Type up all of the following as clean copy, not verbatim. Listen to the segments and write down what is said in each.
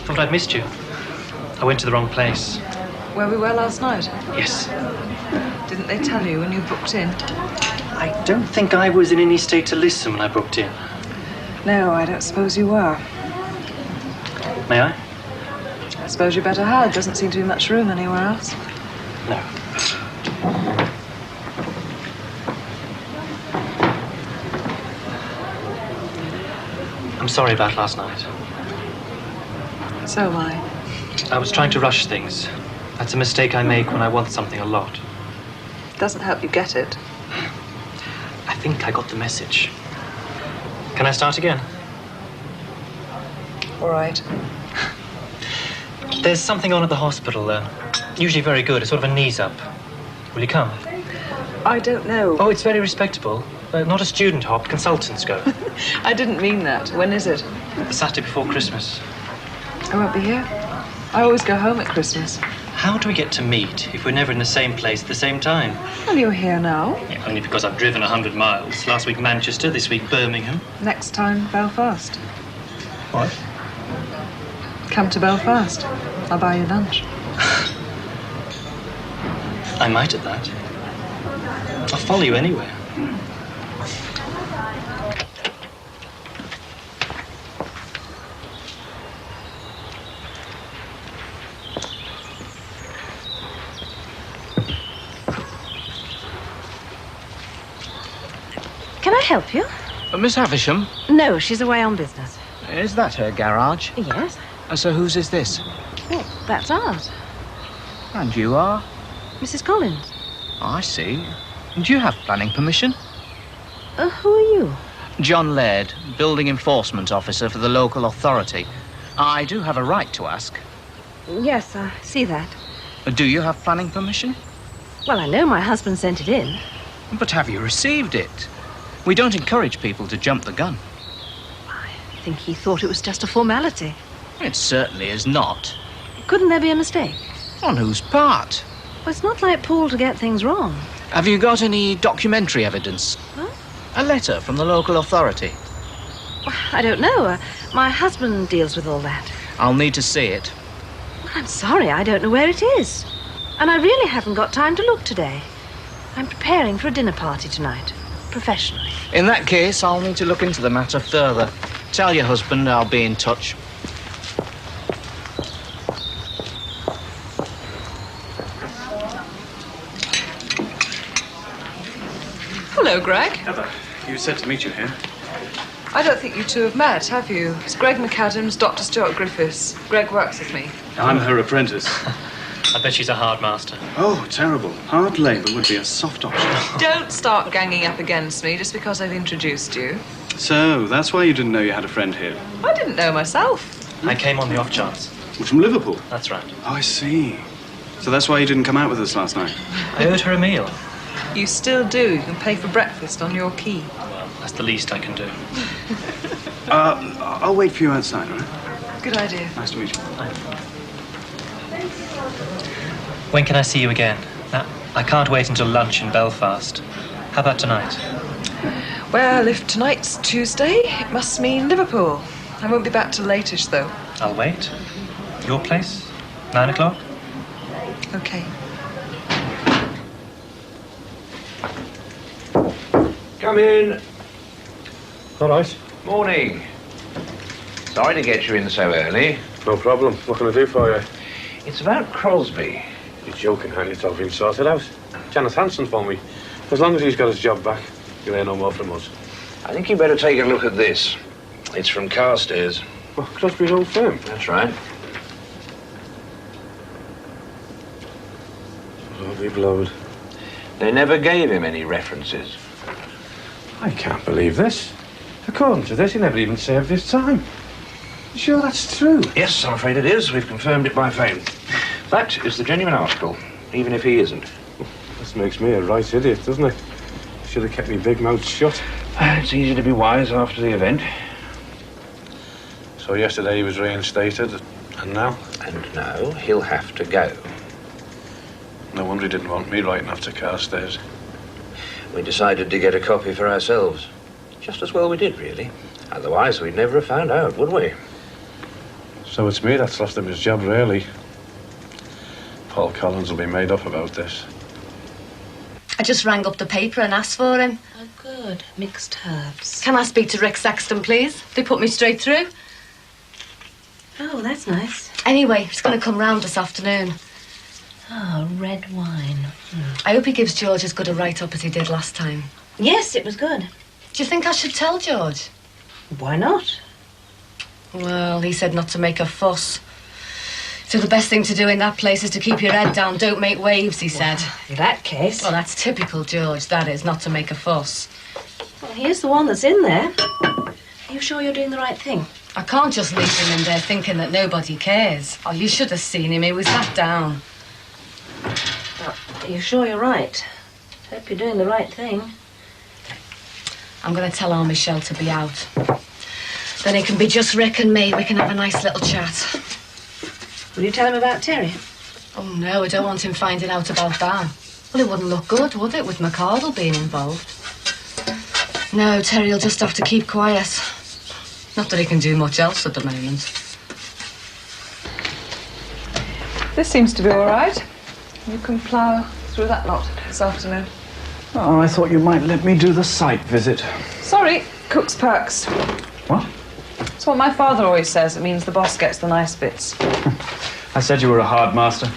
Thought I'd missed you. I went to the wrong place. Where we were last night? Yes. Didn't they tell you when you booked in? I don't think I was in any state to listen when I booked in. No, I don't suppose you were. May I? I suppose you better hide. Doesn't seem to be much room anywhere else. No. I'm sorry about last night. So am I. I was trying to rush things. That's a mistake I make when I want something a lot. Doesn't help you get it. I think I got the message. Can I start again? All right. There's something on at the hospital, usually very good. It's sort of a knees up. Will you come? I don't know. Oh, it's very respectable. Not a student hop, consultants go. I didn't mean that. When is it? Saturday before Christmas. I won't be here. I always go home at Christmas. How do we get to meet if we're never in the same place at the same time? Well, you're here now. Yeah, only because I've driven 100 miles. Last week Manchester, this week Birmingham. Next time, Belfast. What? Come to Belfast. I'll buy you lunch. I might at that. I'll follow you anywhere. Can I help you? Miss Havisham? No, she's away on business. Is that her garage? Yes. So whose is this? Well, that's ours. And you are? Mrs. Collins. I see. Do you have planning permission? Who are you? John Laird, Building Enforcement Officer for the local authority. I do have a right to ask. Yes, I see that. Do you have planning permission? Well, I know my husband sent it in. But have you received it? We don't encourage people to jump the gun. I think he thought it was just a formality. It certainly is not. Couldn't there be a mistake? On whose part? Well, it's not like Paul to get things wrong. Have you got any documentary evidence? Huh? A letter from the local authority? I don't know. My husband deals with all that. I'll need to see it. I'm sorry, I don't know where it is. And I really haven't got time to look today. I'm preparing for a dinner party tonight, professionally. In that case, I'll need to look into the matter further. Tell your husband I'll be in touch. Hello, Greg. Heather, you said to meet you here. I don't think you two have met, have you? It's Greg McAdams, Dr. Stuart Griffiths. Greg works with me. I'm her apprentice. I bet she's a hard master. Oh, terrible. Hard labour would be a soft option. Don't start ganging up against me just because I've introduced you. So, that's why you didn't know you had a friend here. I didn't know myself. I came on the off chance. We're from Liverpool. That's right. Oh, I see. So that's why you didn't come out with us last night. I owed her a meal. You still do. You can pay for breakfast on your key. Well, that's the least I can do. I'll wait for you outside, all right? Good idea. Nice to meet you. When can I see you again? Now, I can't wait until lunch in Belfast. How about tonight? Well, if tonight's Tuesday, it must mean Liverpool. I won't be back till late-ish, though. I'll wait. Your place? 9 o'clock? Okay. Come in. All right. Morning. Sorry to get you in so early. No problem. What can I do for you? It's about Crosby. You're joking, aren't you? It's all been sorted out. Janet Hanson phoned me. As long as he's got his job back, he'll hear no more from us. I think you better take a look at this. It's from Carstairs. Well, Crosby's old firm. That's right. Lord be blowed. They never gave him any references. I can't believe this. According to this, he never even served his time. You sure that's true? Yes, I'm afraid it is. We've confirmed it by phone. That is the genuine article, even if he isn't. This makes me a right idiot, doesn't it? Should have kept me big mouth shut. It's easy to be wise after the event. So yesterday he was reinstated, and now? And now he'll have to go. No wonder he didn't want me writing after Carstairs. We decided to get a copy for ourselves. Just as well we did, really. Otherwise, we'd never have found out, would we? So it's me that's lost him his job, really. Paul Collins will be made up about this. I just rang up the paper and asked for him. Oh, good. Mixed herbs. Can I speak to Rick Saxton, please? They put me straight through. Oh, that's nice. Anyway, he's going to come round this afternoon. Oh, red wine. I hope he gives George as good a write-up as he did last time. Yes, it was good. Do you think I should tell George? Why not? Well, he said not to make a fuss. So the best thing to do in that place is to keep your head down. Don't make waves, he said. In that case... Well, that's typical George, that is, not to make a fuss. Well, here's the one that's in there. Are you sure you're doing the right thing? I can't just leave him in there thinking that nobody cares. Oh, you should have seen him. He was that down. Well, are you sure you're right? Hope you're doing the right thing. I'm going to tell our Michelle to be out. Then it can be just Rick and me. We can have a nice little chat. Will you tell him about Terry? Oh, no, I don't want him finding out about that. Well, it wouldn't look good, would it, with McCardle being involved? No, Terry'll just have to keep quiet. Not that he can do much else at the moment. This seems to be all right. You can plough through that lot this afternoon. Oh, I thought you might let me do the site visit. Sorry, cook's perks. What? It's what my father always says. It means the boss gets the nice bits. I said you were a hard master.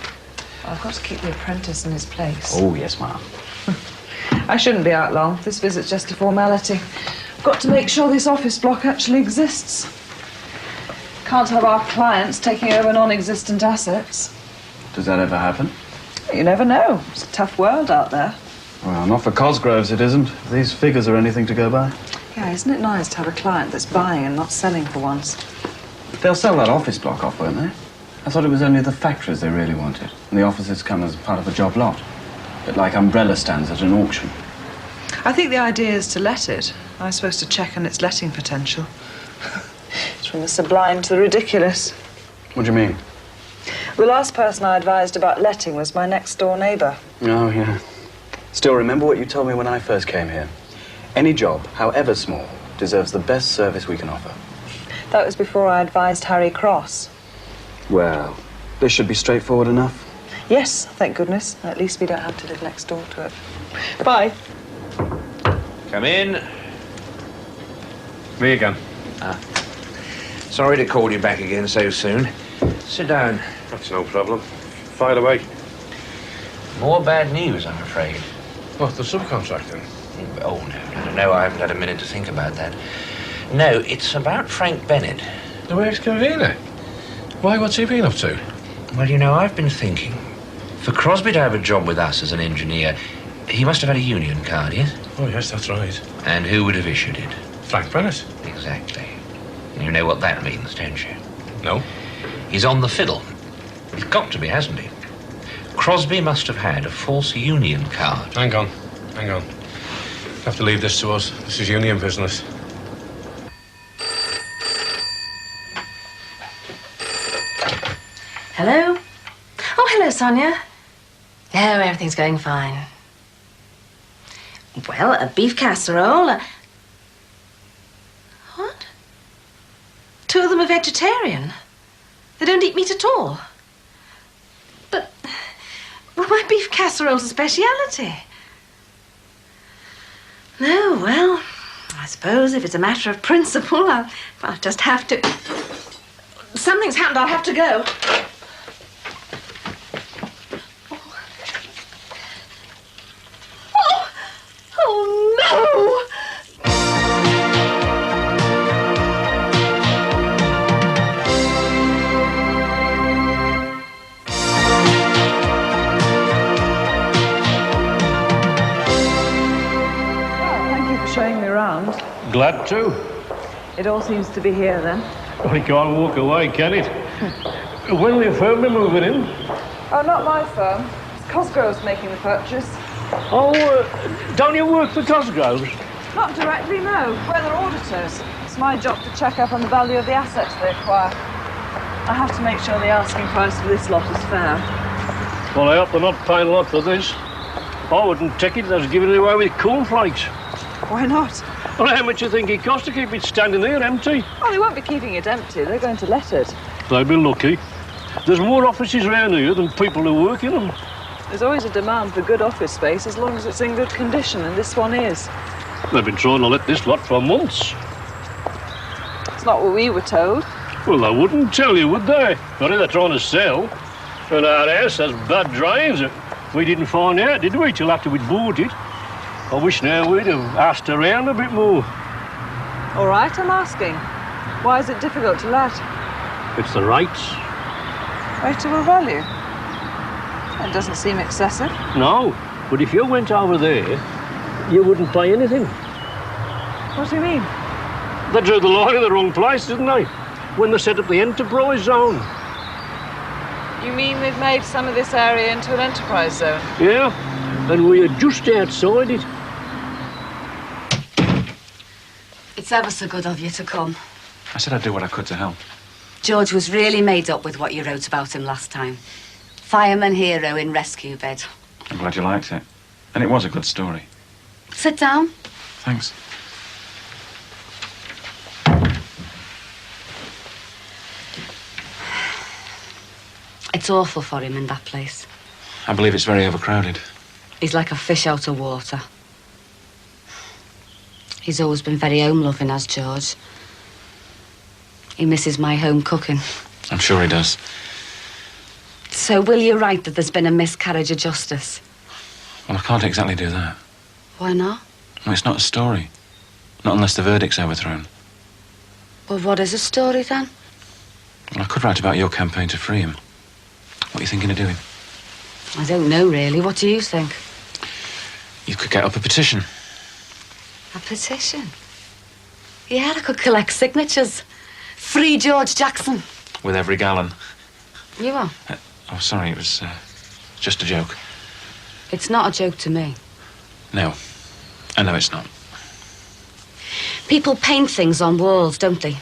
I've got to keep the apprentice in his place. Oh, yes, ma'am. I shouldn't be out long. This visit's just a formality. I've got to make sure this office block actually exists. Can't have our clients taking over non-existent assets. Does that ever happen? You never know. It's a tough world out there. Well, not for Cosgroves, it isn't. If these figures are anything to go by. Yeah, isn't it nice to have a client that's buying and not selling for once? They'll sell that office block off, won't they? I thought it was only the factories they really wanted. And the offices come as part of a job lot. A bit like umbrella stands at an auction. I think the idea is to let it. I'm supposed to check on its letting potential. It's from the sublime to the ridiculous. What do you mean? The last person I advised about letting was my next-door neighbour. Oh, yeah. Still, remember what you told me when I first came here. Any job, however small, deserves the best service we can offer. That was before I advised Harry Cross. Well, this should be straightforward enough. Yes, thank goodness. At least we don't have to live next door to it. Bye. Come in. Me again. Sorry to call you back again so soon. Sit down. That's no problem. Fire away. More bad news, I'm afraid. What, the subcontracting? Oh, no, I haven't had a minute to think about that. No, it's about Frank Bennett. The works convener? Why, what's he been up to? Well, you know, I've been thinking. For Crosby to have a job with us as an engineer, he must have had a union card, yes? Oh, yes, that's right. And who would have issued it? Frank Bennett? Exactly. You know what that means, don't you? No. He's on the fiddle. He's got to be, hasn't he? Crosby must have had a false union card. Hang on. Have to leave this to us. This is union business. Hello? Oh, hello, Sonia. Oh, everything's going fine. Well, a beef casserole. What? Two of them are vegetarian. They don't eat meat at all. But, well, my beef casserole's a speciality. No, well, I suppose if it's a matter of principle, I'll just have to... Something's happened, I'll have to go. Oh, no! Showing me around. Glad to. It all seems to be here then. Well, you can't walk away, can it? When will your firm be moving in? Oh, not my firm. It's Cosgrove's making the purchase. Oh, don't you work for Cosgrove's? Not directly, no. We're their auditors. It's my job to check up on the value of the assets they acquire. I have to make sure the asking price for this lot is fair. Well, I hope they're not paying a lot for this. I wouldn't take it as giving it away with cornflakes. Why not? Well, how much do you think it costs to keep it standing there empty? Oh, they won't be keeping it empty. They're going to let it. They'd be lucky. There's more offices around here than people who work in them. There's always a demand for good office space as long as it's in good condition, and this one is. They've been trying to let this lot for months. It's not what we were told. Well, they wouldn't tell you, would they? Not if they're trying to sell. And our house has bad drains. We didn't find out, did we, till after we'd bought it. I wish now we'd have asked around a bit more. All right, I'm asking. Why is it difficult to let? It's the rates. Rateable value? That doesn't seem excessive. No, but if you went over there, you wouldn't pay anything. What do you mean? They drew the line in the wrong place, didn't they? When they set up the enterprise zone. You mean they've made some of this area into an enterprise zone? Yeah, and we are just outside it. It's ever so good of you to come. I said I'd do what I could to help. George was really made up with what you wrote about him last time. Fireman hero in rescue bed. I'm glad you liked it. And it was a good story. Sit down. Thanks. It's awful for him in that place. I believe it's very overcrowded. He's like a fish out of water. He's always been very home-loving, has George. He misses my home cooking. I'm sure he does. So will you write that there's been a miscarriage of justice? Well, I can't exactly do that. Why not? No, it's not a story. Not unless the verdict's overthrown. Well, what is a story, then? Well, I could write about your campaign to free him. What are you thinking of doing? I don't know, really. What do you think? You could get up a petition. A petition? Yeah, I could collect signatures. Free George Jackson. With every gallon. You are? Oh, sorry, it was just a joke. It's not a joke to me. No. I know it's not. People paint things on walls, don't they?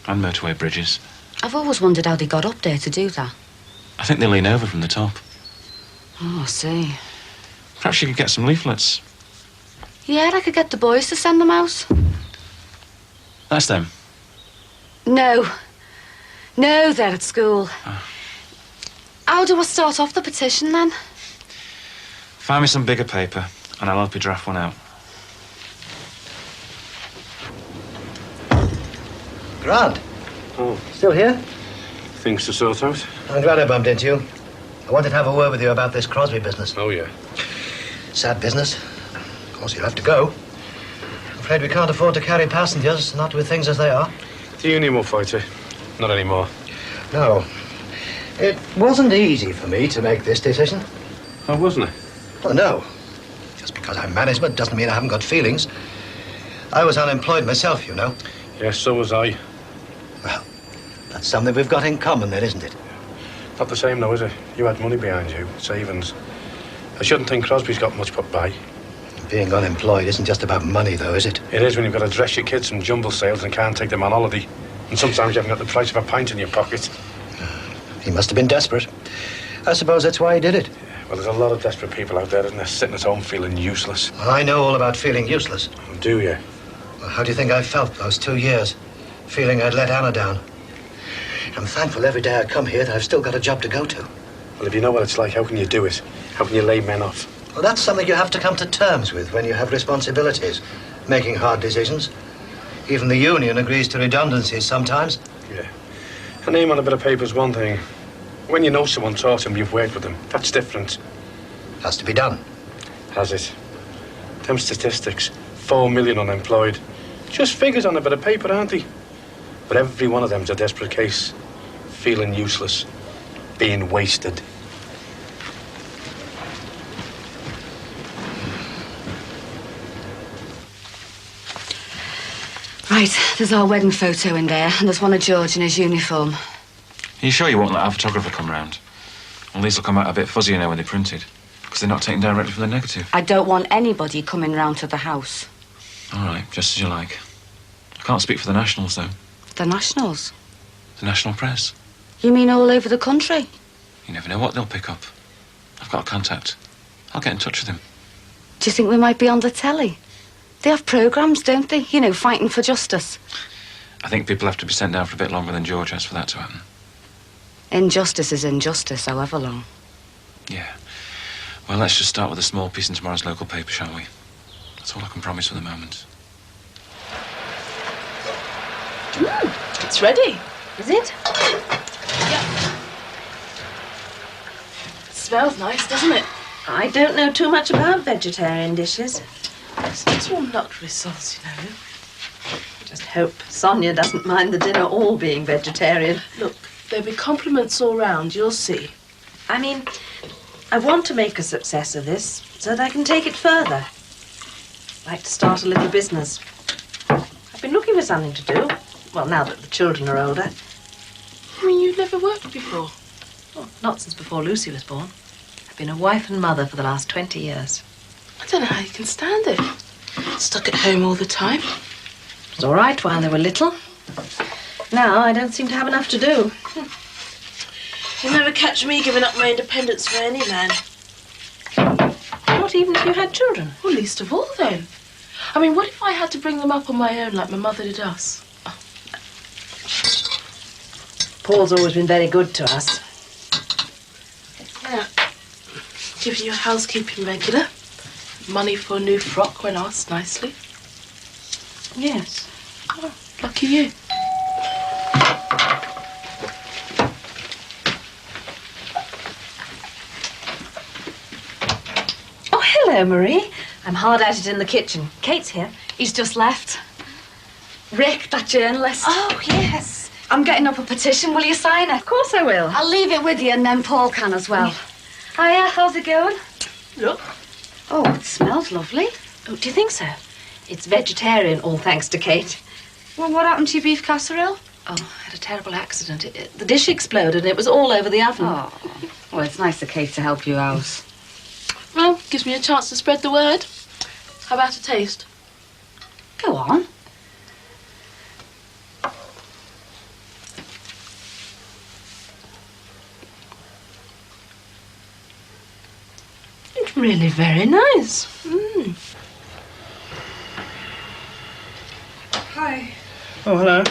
And motorway bridges. I've always wondered how they got up there to do that. I think they lean over from the top. Oh, I see. Perhaps you could get some leaflets. Yeah, I could get the boys to send them out. That's them. No. No, they're at school. How do I start off the petition, then? Find me some bigger paper, and I'll help you draft one out. Grant. Oh, Still here? things to sort out. I'm glad I bumped into you. I wanted to have a word with you about this Crosby business. Oh, yeah. Sad business. Of course, you'll have to go. I'm afraid we can't afford to carry passengers, not with things as they are. The union will fight it. Not anymore. No. It wasn't easy for me to make this decision. Oh, wasn't it? Well, no. Just because I'm management doesn't mean I haven't got feelings. I was unemployed myself, you know. Yes, so was I. Well, that's something we've got in common then, isn't it? Not the same, though, is it? You had money behind you, savings. I shouldn't think Crosby's got much put by. Being unemployed isn't just about money, though, is it? It is when you've got to dress your kids from jumble sales and can't take them on holiday. And sometimes you haven't got the price of a pint in your pocket. He must have been desperate. I suppose that's why he did it. Well, there's a lot of desperate people out there, isn't there, sitting at home feeling useless. Well, I know all about feeling useless. Do you? Well, how do you think I felt those 2 years? Feeling I'd let Anna down. I'm thankful every day I come here that I've still got a job to go to. Well, if you know what it's like, how can you do it? How can you lay men off? Well, that's something you have to come to terms with when you have responsibilities, making hard decisions. Even the union agrees to redundancies sometimes. Yeah. A name on a bit of paper is one thing. When you know someone, talk to them, you've worked with them, that's different. Has to be done. Has it? Them statistics, 4 million unemployed. Just figures on a bit of paper, aren't they? But every one of them's a desperate case. Feeling useless. Being wasted. Right, there's our wedding photo in there, and there's one of George in his uniform. Are you sure you won't let our photographer come round? Well, these will come out a bit fuzzier now when they're printed, because they're not taken directly from the negative. I don't want anybody coming round to the house. All right, just as you like. I can't speak for the Nationals, though. The Nationals? The national press. You mean all over the country? You never know what they'll pick up. I've got a contact. I'll get in touch with him. Do you think we might be on the telly? They have programmes, don't they? You know, fighting for justice. I think people have to be sent down for a bit longer than George has for that to happen. Injustice is injustice, however long. Yeah. Well, let's just start with a small piece in tomorrow's local paper, shall we? That's all I can promise for the moment. It's ready. Is it? Smells nice, doesn't it? I don't know too much about vegetarian dishes. It's all nut sauce, you know. Just hope Sonia doesn't mind the dinner all being vegetarian. Look, there'll be compliments all round, you'll see. I mean, I want to make a success of this so that I can take it further. I'd like to start a little business. I've been looking for something to do. Well, now that the children are older. I mean, you've never worked before. Oh, not since before Lucy was born. I've been a wife and mother for the last 20 years. I don't know how you can stand it. Stuck at home all the time. It was all right while they were little. Now I don't seem to have enough to do. You'll never catch me giving up my independence for any man. Not even if you had children? Well, least of all, then. I mean, what if I had to bring them up on my own like my mother did us? Paul's always been very good to us. Yeah. Giving you housekeeping regular. Money for a new frock when asked nicely. Yes. Oh, lucky you. Oh, hello, Marie. I'm hard at it in the kitchen. Kate's here. He's just left. Rick, that journalist. Oh, yes. I'm getting up a petition. Will you sign it? Of course I will. I'll leave it with you and then Paul can as well. Hiya, how's it going? Look. Oh, it smells lovely. Oh, do you think so? It's vegetarian, all thanks to Kate. Well, what happened to your beef casserole? Oh, I had a terrible accident. The dish exploded and it was all over the oven. Oh, well, it's nice of Kate to help you out. Well, gives me a chance to spread the word. How about a taste? Go on. It's really very nice. Hi. Oh, hello.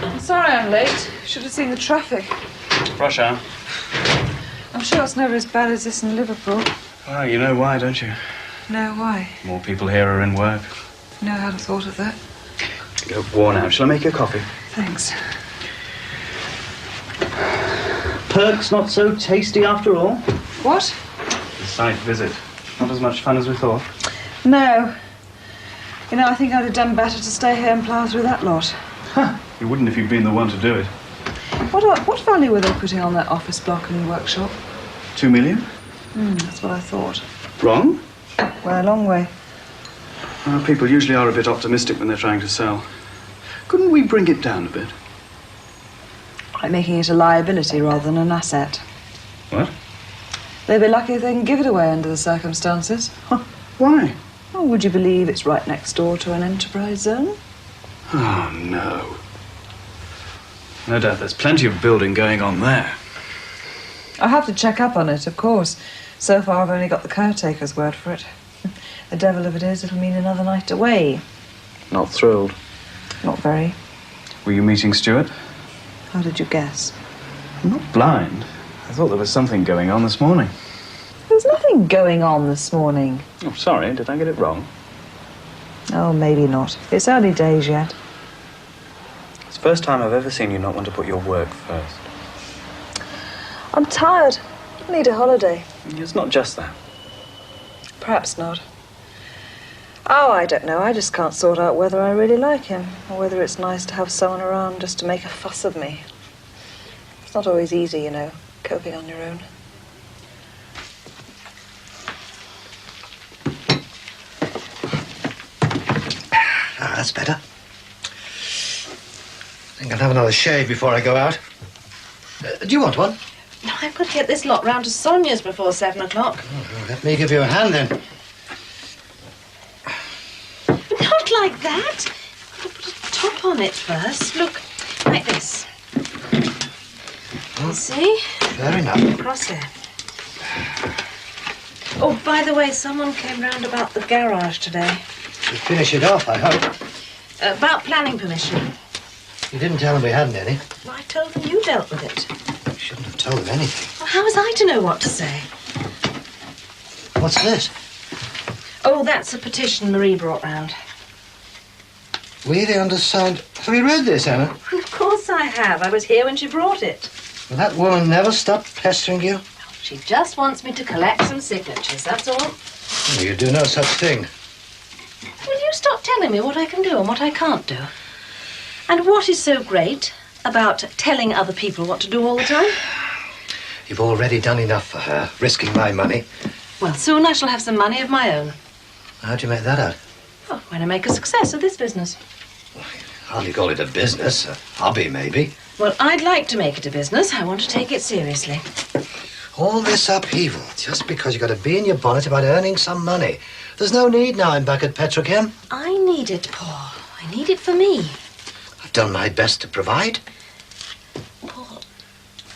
I'm sorry I'm late. Should have seen the traffic. Rush hour. I'm sure it's never as bad as this in Liverpool. Well, you know why, don't you? No, why? More people here are in work. No, I hadn't thought of that. You're worn out. Shall I make you a coffee? Thanks. Perks not so tasty after all. What? The site visit. Not as much fun as we thought. No. You know, I think I'd have done better to stay here and plough through that lot. Huh. You wouldn't if you'd been the one to do it. What value were they putting on that office block and workshop? 2 million? That's what I thought. Wrong? Well, a long way. People usually are a bit optimistic when they're trying to sell. Couldn't we bring it down a bit? Like making it a liability rather than an asset. What? They'd be lucky if they can give it away under the circumstances. Why? Oh, would you believe it's right next door to an enterprise zone? Oh, no. No doubt there's plenty of building going on there. I'll have to check up on it, of course. So far, I've only got the caretaker's word for it. The devil of it is, it'll mean another night away. Not thrilled. Not very. Were you meeting Stuart? How did you guess? I'm not blind. I thought there was something going on this morning. There's nothing going on this morning. Oh, sorry. Did I get it wrong? Oh, maybe not. It's early days yet. It's the first time I've ever seen you not want to put your work first. I'm tired. I need a holiday. It's not just that. Perhaps not. Oh, I don't know. I just can't sort out whether I really like him or whether it's nice to have someone around just to make a fuss of me. It's not always easy, you know, coping on your own. Ah, that's better. I think I'll have another shave before I go out. Do you want one? No, I've got to get this lot round to Sonia's before 7 o'clock. Oh, let me give you a hand then. Not like that. I'll put a top on it first. Look, like this. You see? Fair enough. Across here. Oh, by the way, someone came round about the garage today. To finish it off, I hope. About planning permission. You didn't tell them we hadn't any. Well, I told them you dealt with it. You shouldn't have told them anything. Well, how was I to know what to say? What's this? Oh, that's a petition Marie brought round. We, the undersigned... Have you read this, Anna? Of course I have. I was here when she brought it. Will that woman never stop pestering you? She just wants me to collect some signatures, that's all. Oh, you do no such thing. Will you stop telling me what I can do and what I can't do? And what is so great about telling other people what to do all the time? You've already done enough for her, risking my money. Well, soon I shall have some money of my own. How'd you make that out? Well, when I make a success of this business. Hardly call it a business. A hobby, maybe. Well, I'd like to make it a business. I want to take it seriously. All this upheaval, just because you've got to be in your bonnet about earning some money. There's no need now I'm back at Petrochem. I need it, Paul. I need it for me. I've done my best to provide. Paul,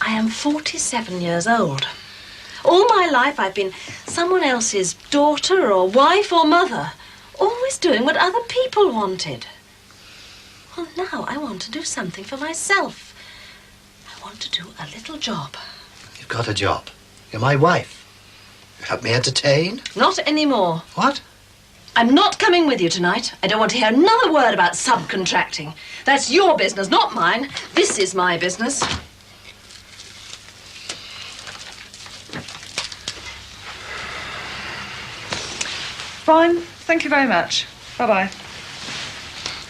I am 47 years old. All my life I've been someone else's daughter or wife or mother, always doing what other people wanted. Well, now I want to do something for myself. I want to do a little job. You've got a job. You're my wife. You help me entertain. Not anymore. What? I'm not coming with you tonight. I don't want to hear another word about subcontracting. That's your business, not mine. This is my business. Fine. Thank you very much. Bye-bye.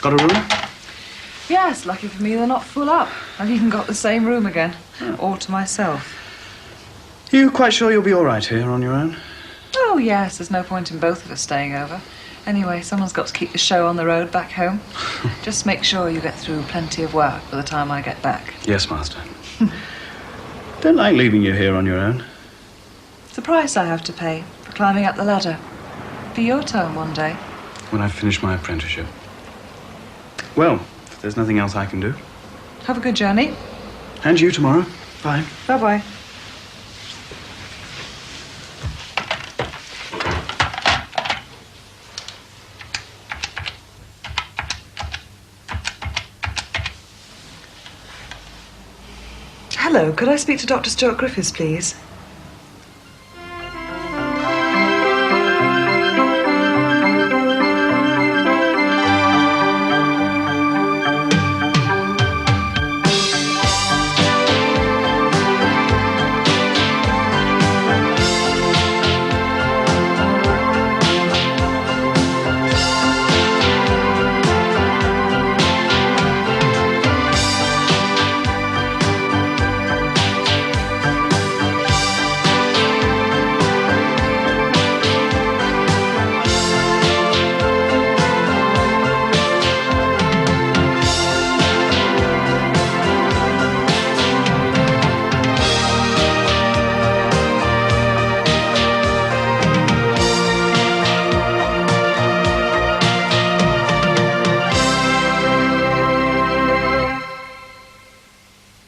Got a room? Yes, lucky for me they're not full up. I've even got the same room again. All to myself. You quite sure you'll be all right here on your own? Oh, yes. There's no point in both of us staying over. Anyway, someone's got to keep the show on the road back home. Just make sure you get through plenty of work by the time I get back. Yes, Master. Don't like leaving you here on your own. It's the price I have to pay for climbing up the ladder. Be your turn one day. When I finish my apprenticeship. Well, if there's nothing else I can do. Have a good journey. And you tomorrow. Bye. Bye-bye. Hello, could I speak to Dr. Stuart Griffiths, please?